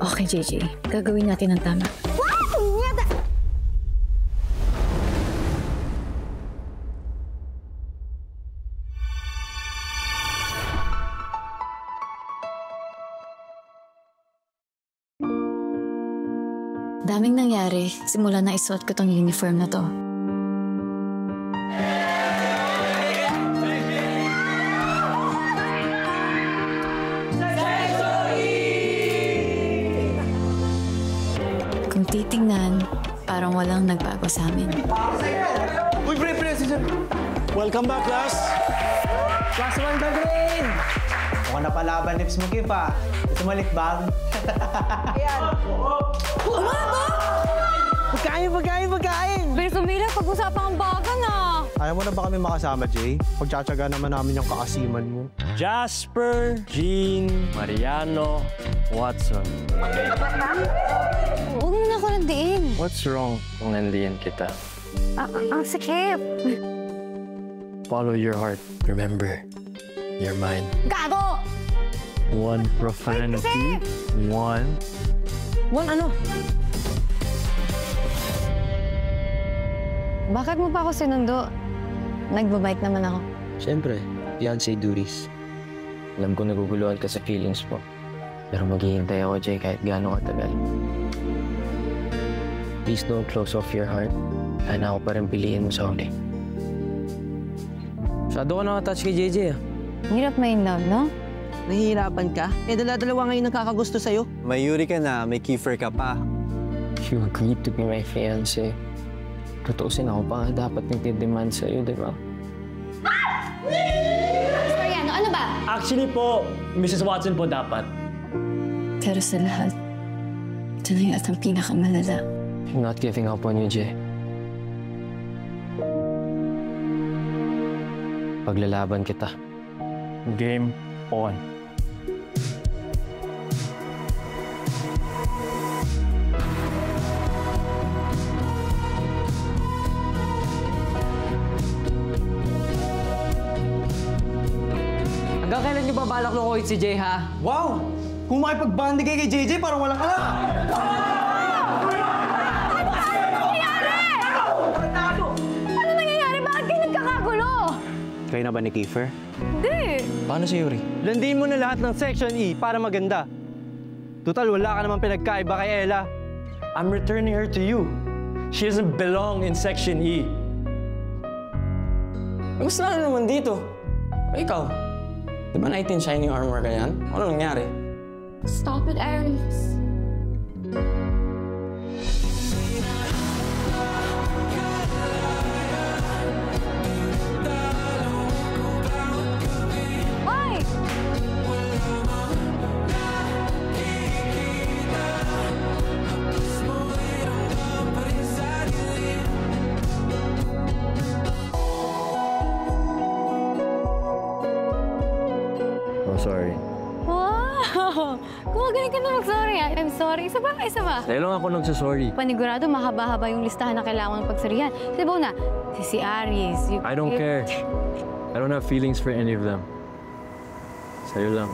Okay, JJ. Gagawin natin ang tama. Daming nangyari simula na isuot ko tong uniform na to. Kung titingnan, parang walang nagbago sa amin. Uy, pre, welcome back, class. Class 1 ka, Green! Mukhang napalaban lips mo, Kip, ha? Gusto mo likbang? Ayan. Ano ba? Pagkain! Bilis umila, pag-usapan ang baga na. Ayaw mo na ba kami makasama, Jay? Pagtsatsaga naman namin yung kaasiman mo. Jasper, Jean, Mariano, Watson. Huwag mo na ako nandiin. What's wrong kung nandiyan kita? Ang sakit. Follow your heart. Remember, you're mine. Gago! One profanity, one ano? Bakit mo pa ako sinundo? Nagbabike naman ako. Siyempre, fiancé duties. Alam ko naguguluhan ka sa feelings mo. Pero maghihintay ako, Jay, kahit gaano katagal. Please don't close off your heart. Sana ako pa rin piliin mo sa huli. Masyado ka nakatouch kay JJ, ah. Hirap may in love, no? Nahihirapan ka? Eh, dala-dalawa ngayon nagkakagusto sa'yo. May Yuri ka na, may Kiefer ka pa. You agreed to be my fiancé. Tutuusin ako pa nga dapat nagdidemand sa'yo, di ba? Mariano, ano ba? Actually po, Mrs. Watson po dapat. Pero sa lahat, ito na yung at ang pinakamalala. I'm not giving up on you, Jay. Paglalaban kita. Game on. Hanggang kailan niyo ba balak lukuhin si Jay, ha? Wow! Kung makipag-bandi kay JJ, parang walang alam. Ano nangyayari? Bakit kayo nagkakagulo? Kayo na ba ni Kiefer? Hindi. Paano si Yuri? Landin mo na lahat ng Section E para maganda. Total, wala ka naman pinagkaiba kay Ella. I'm returning her to you. She doesn't belong in Section E. Gusto na naman dito. Ikaw, di ba 19 shining armor ka yan? Ano nangyari? Stop it, Aries. Hoy! Oh, sorry. Wow! Gumagaling ka na mag-sorry, ah. I'm sorry. Isa ba? Sa'yo lang ako nagsasorry. Panigurado, mahaba-haba yung listahan na kailangan pagsorihan. Si Bona, si Aries. I don't care. I don't have feelings for any of them. Sa'yo lang.